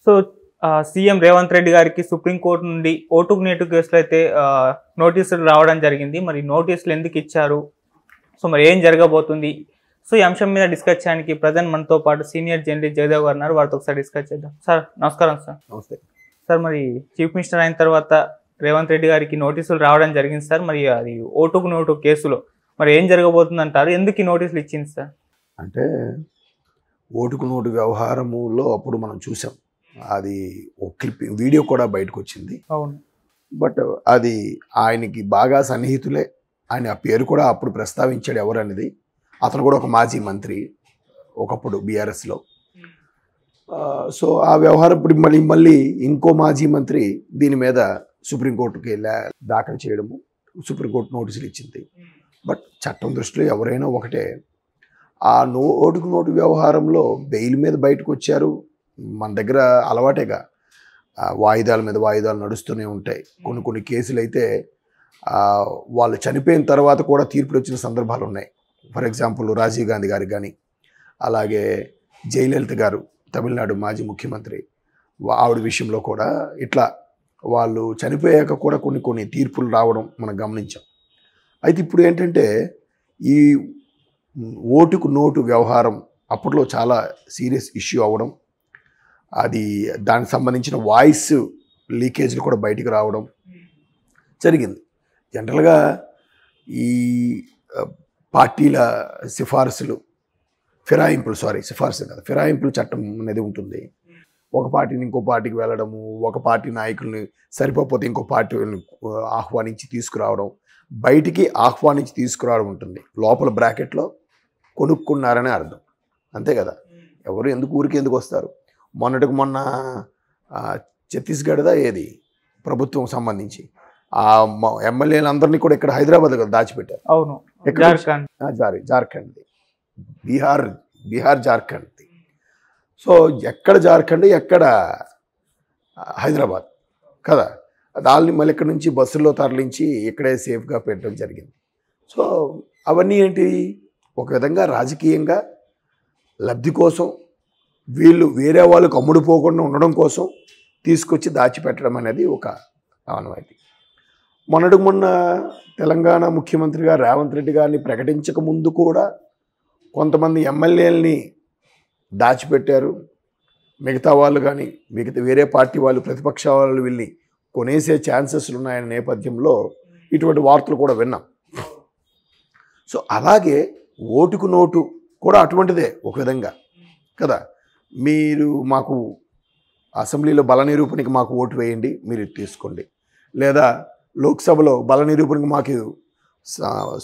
So CM Revanth Reddy గారికి supreme court నుండి ఓటుకు నేటు కేసులో అయితే నోటీసులు రావడం జరిగింది. మరి నోటీసులు ఎందుకు ఇచ్చారు, సో మరి ఏం జరగబోతుంది, సో ఈ అంశం మీద డిస్కస్ చేయడానికి ప్రజెంట్ మనతో పాటు సీనియర్ జర్నలిస్ట్ జయదేవ్ గారు ఉన్నారు. వారితో ఒకసారి డిస్కస్ చేద్దాం. సార్ నమస్కారం. సార్ నమస్తే సార్. మరి చీఫ్ మినిస్టర్ అయిన తర్వాత రేవంత్ రెడ్డి గారికి నోటీసులు రావడం జరిగింది సార్. మరి అది ఓటుకు నోటు కేసులో మరి ఏం జరగబోతుంది అంటారు, ఎందుకు ఈ నోటీసులు ఇచ్చింది సార్? అంటే ఓటుకు నోటు వ్యవహారములో అప్పుడు మనం చూసాం, అది ఒక క్లిప్ వీడియో కూడా బయటకు వచ్చింది. అవును. బట్ అది ఆయనకి బాగా సన్నిహితులే, ఆయన ఆ పేరు కూడా అప్పుడు ప్రస్తావించాడు ఎవరు అనేది. అతను కూడా ఒక మాజీ మంత్రి ఒకప్పుడు బీఆర్ఎస్లో. సో ఆ వ్యవహారం ఇప్పుడు మళ్ళీ ఇంకో మాజీ మంత్రి దీని మీద సుప్రీంకోర్టుకి దాఖలు చేయడము, సుప్రీంకోర్టు నోటీసులు ఇచ్చింది. బట్ చట్టం దృష్టిలో ఎవరైనా ఒకటే. ఆ ఓటుకు నోటు వ్యవహారంలో బెయిల్ మీద బయటకు వచ్చారు. మన దగ్గర అలవాటేగా, వాయిదాల మీద వాయిదాలు నడుస్తూనే ఉంటాయి. కొన్ని కేసులు అయితే వాళ్ళు చనిపోయిన తర్వాత కూడా తీర్పులు వచ్చిన సందర్భాలు ఉన్నాయి. ఫర్ ఎగ్జాంపుల్ రాజీవ్ గాంధీ గారికి కానీ, అలాగే జయలలిత గారు తమిళనాడు మాజీ ముఖ్యమంత్రి, ఆవిడ విషయంలో కూడా ఇట్లా వాళ్ళు చనిపోయాక కూడా కొన్ని తీర్పులు రావడం మనం గమనించాం. అయితే ఇప్పుడు ఏంటంటే ఈ ఓటుకు నోటు వ్యవహారం అప్పట్లో చాలా సీరియస్ ఇష్యూ అవ్వడం, అది దానికి సంబంధించిన వాయిస్ లీకేజ్లు కూడా బయటికి రావడం జరిగింది. జనరల్గా ఈ పార్టీల సిఫార్సులు ఫిరాయింపులు చట్టం అనేది ఉంటుంది. ఒక పార్టీని ఇంకో పార్టీకి వెళ్ళడము, ఒక పార్టీ నాయకుల్ని సరిపోతే ఇంకో పార్టీని ఆహ్వానించి తీసుకురావడం, బయటికి ఆహ్వానించి తీసుకురావడం ఉంటుంది. లోపల బ్రాకెట్లో కొనుక్కున్నారనే అర్థం, అంతే కదా. ఎవరు ఊరికి ఎందుకు వస్తారు? మొన్నటికి మొన్న ఛత్తీస్గఢ్దా ఏది ప్రభుత్వం సంబంధించి ఆ ఎమ్మెల్యేలందరినీ కూడా ఇక్కడ హైదరాబాద్ దాచిపెట్టారు. అవును. జార్ఖండ్, బీహార్ జార్ఖండ్. సో ఎక్కడ జార్ఖండ్, ఎక్కడ హైదరాబాద్ కదా. దాన్ని మళ్ళీ ఇక్కడ నుంచి బస్సుల్లో తరలించి ఇక్కడే సేఫ్గా పెట్టడం జరిగింది. సో అవన్నీ ఏంటి, ఒక విధంగా రాజకీయంగా లబ్ధి కోసం, వీళ్ళు వేరే వాళ్ళకు అమ్ముడుపోకుండా ఉండడం కోసం తీసుకొచ్చి దాచిపెట్టడం అనేది ఒక ఆనవాయితీ. మొన్న తెలంగాణ ముఖ్యమంత్రిగా రేవంత్ రెడ్డి గారిని ప్రకటించక ముందు కూడా కొంతమంది ఎమ్మెల్యేలని దాచిపెట్టారు. మిగతా వాళ్ళు కానీ వేరే పార్టీ వాళ్ళు, ప్రతిపక్ష వాళ్ళు వీళ్ళని కొనేసే ఛాన్సెస్లు ఉన్నాయనే నేపథ్యంలో ఇటువంటి వార్తలు కూడా విన్నాం. సో అలాగే ఓటుకు నోటు కూడా అటువంటిదే ఒక విధంగా కదా. మీరు మాకు అసెంబ్లీలో బల నిరూపణకి మాకు ఓటు వేయండి, మీరు తీసుకోండి, లేదా లోక్సభలో బల నిరూపణకి మాకు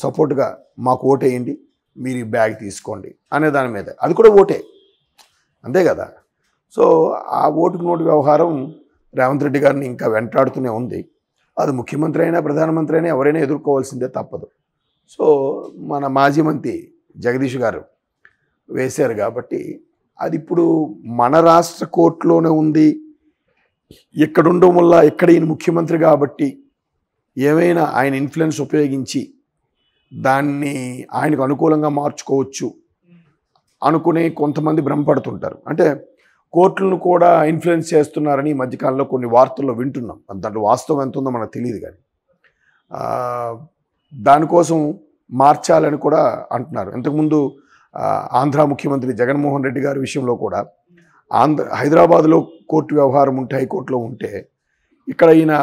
సపోర్ట్గా మాకు ఓటు వేయండి, మీరు ఈ బ్యాగ్ తీసుకోండి అనే దాని మీద అది కూడా ఓటే, అంతే కదా. సో ఆ ఓటుకు నోటు వ్యవహారం రేవంత్ రెడ్డి గారిని ఇంకా వెంటాడుతూనే ఉంది. అది ముఖ్యమంత్రి అయినా ప్రధానమంత్రి అయినా ఎవరైనా ఎదుర్కోవాల్సిందే, తప్పదు. సో మన మాజీ మంత్రి జగదీష్ గారు వేశారు కాబట్టి అది ఇప్పుడు మన రాష్ట్ర కోర్టులోనే ఉంది. ఇక్కడ ఉండడం వల్ల ఇక్కడ ఈయన ముఖ్యమంత్రి కాబట్టి ఏమైనా ఆయన ఇన్ఫ్లుయెన్స్ ఉపయోగించి దాన్ని ఆయనకు అనుకూలంగా మార్చుకోవచ్చు అనుకునే కొంతమంది భ్రమపడుతుంటారు. అంటే కోర్టులను కూడా ఇన్ఫ్లుయెన్స్ చేస్తున్నారని ఈ మధ్యకాలంలో కొన్ని వార్తల్లో వింటున్నాం. దాంట్లో వాస్తవం ఎంత ఉందో మనకు తెలియదు, కానీ దానికోసం మార్చాలని కూడా అంటున్నారు. ఇంతకుముందు ఆంధ్ర ముఖ్యమంత్రి జగన్మోహన్ రెడ్డి గారి విషయంలో కూడా హైదరాబాద్లో కోర్టు వ్యవహారం ఉంటే, హైకోర్టులో ఉంటే, ఇక్కడ ఈయన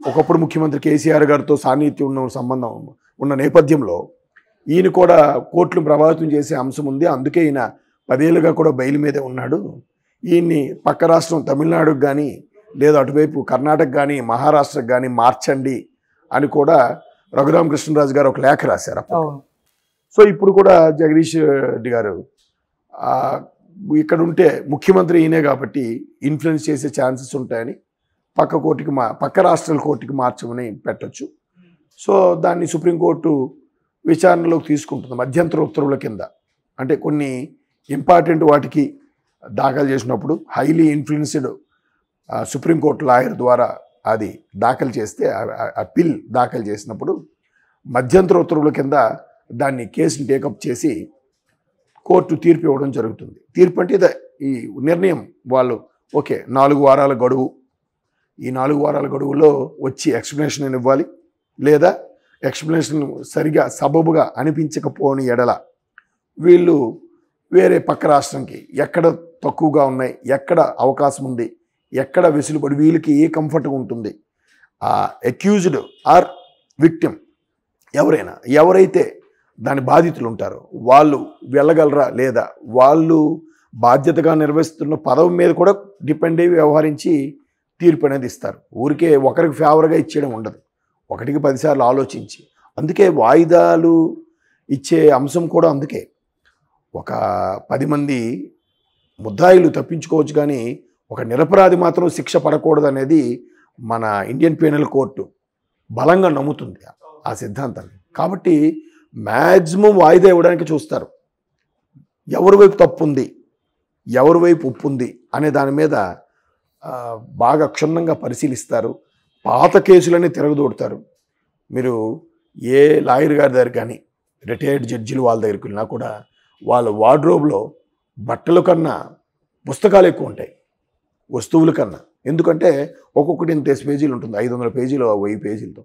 ఒకప్పుడు ముఖ్యమంత్రి కేసీఆర్ గారితో సాన్నిహిత్యం ఉన్న సంబంధం ఉన్న నేపథ్యంలో ఈయన కూడా కోర్టును ప్రభావితం చేసే అంశం ఉంది. అందుకే ఈయన 10 ఏళ్ళుగా కూడా బెయిల్ మీదే ఉన్నాడు. ఈయన్ని పక్క రాష్ట్రం తమిళనాడుకు కానీ, లేదా అటువైపు కర్ణాటక కానీ, మహారాష్ట్రకు కానీ మార్చండి అని కూడా రఘురామకృష్ణరాజు గారు ఒక లేఖ రాశారు. సో ఇప్పుడు కూడా జగదీష్ రెడ్డి గారు ఇక్కడ ఉంటే ముఖ్యమంత్రి ఈయనే కాబట్టి ఇన్ఫ్లుయెన్స్ చేసే ఛాన్సెస్ ఉంటాయని పక్క రాష్ట్రాల కోర్టుకి మార్చమని పెట్టచ్చు. సో దాన్ని సుప్రీంకోర్టు విచారణలోకి తీసుకుంటుంది మధ్యంతర ఉత్తర్వుల కింద. అంటే కొన్ని ఇంపార్టెంట్ వాటికి దాఖలు చేసినప్పుడు హైలీ ఇన్ఫ్లుయెన్స్డ్ సుప్రీంకోర్టు లాయర్ ద్వారా అది దాఖలు చేస్తే, అప్పీల్ దాఖలు చేసినప్పుడు మధ్యంతర ఉత్తర్వుల కింద దాన్ని కేసుని టేకప్ చేసి కోర్టు తీర్పు ఇవ్వడం జరుగుతుంది. తీర్పు అంటే ఈ నిర్ణయం వాళ్ళు ఓకే 4 వారాల గడువు, ఈ 4 వారాల గడువులో వచ్చి ఎక్స్ప్లెనేషన్ ఇవ్వాలి, లేదా ఎక్స్ప్లెనేషన్ సరిగా సబబుగా అనిపించకపోని ఎడల వీళ్ళు వేరే పక్క రాష్ట్రంకి ఎక్కడ తక్కువగా ఉన్నాయి, ఎక్కడ అవకాశం ఉంది, ఎక్కడ వెసులుబడి వీళ్ళకి ఏ కంఫర్ట్గా ఉంటుంది, ఆ అక్యూజ్డ్ ఆర్ విక్టిమ్ ఎవరైతే దాని బాధితులు ఉంటారో వాళ్ళు వెళ్ళగలరా లేదా, వాళ్ళు బాధ్యతగా నిర్వహిస్తున్న పదవి మీద కూడా డిపెండ్ అయ్యి వ్యవహరించి తీర్పు అనేది ఇస్తారు. ఊరికే ఒకరికి ఫేవర్గా ఇచ్చేయడం ఉండదు, 1కి 10 సార్లు ఆలోచించి. అందుకే వాయిదాలు ఇచ్చే అంశం కూడా అందుకే. ఒక 10 మంది ముద్దాయిలు తప్పించుకోవచ్చు కానీ ఒక నిరపరాధి మాత్రం శిక్ష పడకూడదు అనేది మన ఇండియన్ పీనల్ కోర్టు బలంగా నమ్ముతుంది ఆ సిద్ధాంతాన్ని. కాబట్టి మ్యాక్సిమం వాయిదా ఇవ్వడానికి చూస్తారు. ఎవరి వైపు తప్పు ఉంది, ఎవరి వైపు ఉప్పు ఉంది అనే దాని మీద బాగా క్షుణ్ణంగా పరిశీలిస్తారు. పాత కేసులన్నీ తిరగదోడతారు. మీరు ఏ లాయర్ గారి దగ్గర కానీ రిటైర్డ్ జడ్జిలు వాళ్ళ దగ్గరికి వెళ్ళినా కూడా వాళ్ళ వార్డ్రోబ్లో బట్టల కన్నా పుస్తకాలు ఎక్కువ ఉంటాయి వస్తువుల కన్నా. ఎందుకంటే ఒక్కొక్కటి ఇంత పేజీలు ఉంటుంది, 500 పేజీలు 1000 పేజీలతో.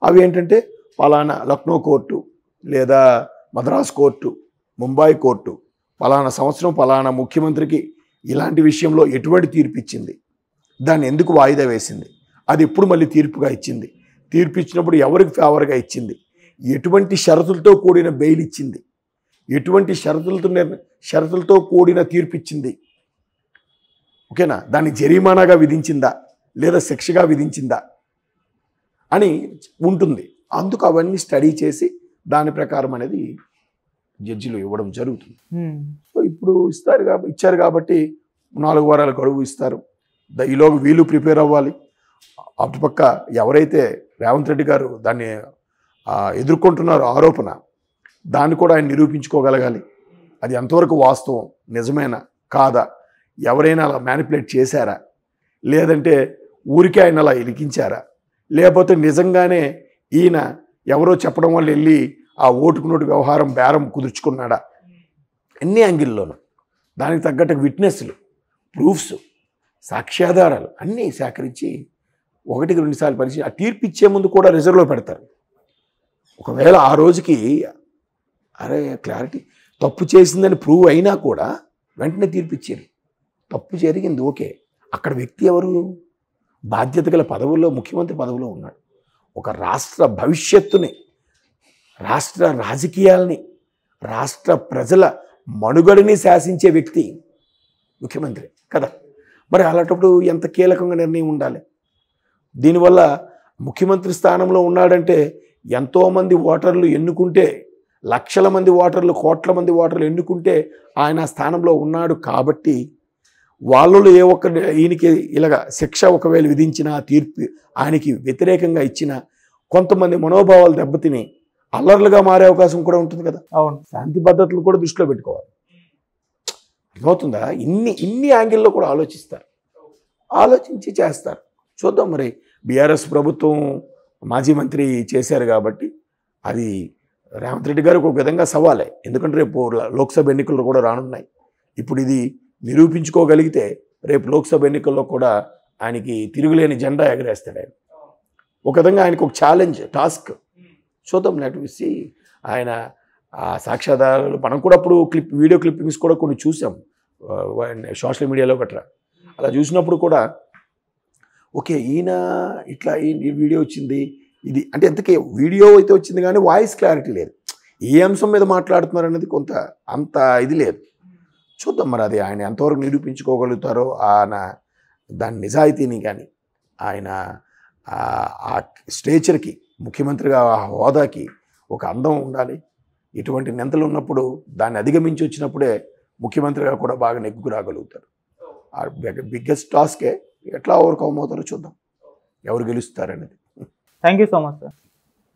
అవి ఏంటంటే పలానా లక్నో కోర్టు లేదా మద్రాస్ కోర్టు, ముంబై కోర్టు పలానా సంవత్సరం పలానా ముఖ్యమంత్రికి ఇలాంటి విషయంలో ఎటువంటి తీర్పు ఇచ్చింది, దాన్ని ఎందుకు వాయిదా వేసింది, అది ఎప్పుడు మళ్ళీ తీర్పుగా ఇచ్చింది, తీర్పు ఇచ్చినప్పుడు ఎవరికి ఫేవర్గా ఇచ్చింది, ఎటువంటి షరతులతో కూడిన బెయిల్ ఇచ్చింది, ఎటువంటి షరతులతో కూడిన తీర్పు ఇచ్చింది, ఓకేనా, దాన్ని జరిమానాగా విధించిందా లేదా శిక్షగా విధించిందా అని ఉంటుంది. అందుకు అవన్నీ స్టడీ చేసి దాని ప్రకారం అనేది జడ్జిలు ఇవ్వడం జరుగుతుంది. సో ఇప్పుడు ఇచ్చారు కాబట్టి 4 వారాల గడువు ఇస్తారు. ఈలోగా వీళ్ళు ప్రిపేర్ అవ్వాలి. అటుపక్క ఎవరైతే రేవంత్ రెడ్డి గారు దాన్ని ఎదుర్కొంటున్నారో ఆరోపణ, దాన్ని కూడా ఆయన నిరూపించుకోగలగాలి. అది ఎంతవరకు వాస్తవం, నిజమేనా కాదా, ఎవరైనా అలా మ్యానిపులేట్ చేశారా, లేదంటే ఊరికే ఆయన అలా ఇరికించారా, లేకపోతే నిజంగానే ఈయన ఎవరో చెప్పడం వల్ల వెళ్ళి ఆ ఓటుకు నోటు వ్యవహారం బేరం కుదుర్చుకున్నాడా, అన్ని యాంగిల్లోనూ దానికి తగ్గట్టు విట్నెస్లు, ప్రూఫ్స్, సాక్ష్యాధారాలు అన్నీ సేకరించి 1కి 2 సార్లు పరిశీలి ఆ తీర్పు ఇచ్చే ముందు కూడా రిజర్వ్లో పెడతారు. ఒకవేళ ఆ రోజుకి అరే క్లారిటీ తప్పు చేసిందని ప్రూవ్ అయినా కూడా వెంటనే తీర్పు ఇచ్చారు. తప్పు జరిగింది ఓకే, అక్కడ వ్యక్తి ఎవరు, బాధ్యత గల పదవుల్లో ముఖ్యమంత్రి పదవిలో ఉన్నాడు. ఒక రాష్ట్ర భవిష్యత్తుని, రాష్ట్ర రాజకీయాల్ని, రాష్ట్ర ప్రజల మనుగడని శాసించే వ్యక్తి ముఖ్యమంత్రి కదా. మరి అలాంటప్పుడు ఎంత కీలకంగా నిర్ణయం ఉండాలి. దీనివల్ల ముఖ్యమంత్రి స్థానంలో ఉన్నాడంటే ఎంతోమంది ఓటర్లు ఎన్నుకుంటే, లక్షల మంది ఓటర్లు, కోట్ల మంది ఓటర్లు ఎన్నుకుంటే ఆయన స్థానంలో ఉన్నాడు కాబట్టి వాళ్ళలో ఏ ఒక్క ఈయనకి ఇలాగ శిక్ష ఒకవేళ విధించిన తీర్పు ఆయనకి వ్యతిరేకంగా ఇచ్చిన కొంతమంది మనోభావాలు దెబ్బతిని అల్లర్లుగా మారే అవకాశం కూడా ఉంటుంది కదా. అవును, శాంతి భద్రతలు కూడా దృష్టిలో పెట్టుకోవాలి. అర్థమవుతుందా? ఇన్ని యాంగిల్లో కూడా ఆలోచించి చేస్తారు. చూద్దాం. మరి బీఆర్ఎస్ ప్రభుత్వం మాజీ మంత్రి చేశారు కాబట్టి అది రేవంత్ రెడ్డి గారికి ఒక విధంగా సవాలే. ఎందుకంటే రేపు లోక్సభ ఎన్నికలు కూడా రానున్నాయి. ఇప్పుడు ఇది నిరూపించుకోగలిగితే రేపు లోక్సభ ఎన్నికల్లో కూడా ఆయనకి తిరుగులేని జెండా ఎగరేస్తాడు ఆయన. ఒక విధంగా ఆయనకు ఒక ఛాలెంజ్, టాస్క్. చూద్దాం. నటిసి ఆయన సాక్ష్యాధారాలు మనం కూడా అప్పుడు వీడియో క్లిప్పింగ్స్ కూడా కొన్ని చూసాం సోషల్ మీడియాలో గట్రా. అలా చూసినప్పుడు కూడా ఓకే ఈయన ఇట్లా ఈ వీడియో వచ్చింది ఇది అంటే ఎంతకీ వీడియో అయితే వచ్చింది కానీ వాయిస్ క్లారిటీ లేదు, ఏ అంశం మీద మాట్లాడుతున్నారు అనేది కొంత అంత ఇది లేదు. చూద్దాం మరి అది ఆయన ఎంతవరకు నిరూపించుకోగలుగుతారో, ఆయన దాని నిజాయితీని కానీ ఆయన ఆ స్టేచర్కి, ముఖ్యమంత్రిగా ఆ హోదాకి ఒక అందం ఉండాలి. ఇటువంటి నెంతలు ఉన్నప్పుడు దాన్ని అధిగమించి వచ్చినప్పుడే ముఖ్యమంత్రిగా కూడా బాగా నెగ్గుకు రాగలుగుతారు. ఆ బిగ్గెస్ట్ టాస్కే ఎట్లా ఓవర్కమ్ అవుతారో చూద్దాం, ఎవరు గెలుస్తారనేది. Thank you so much sir.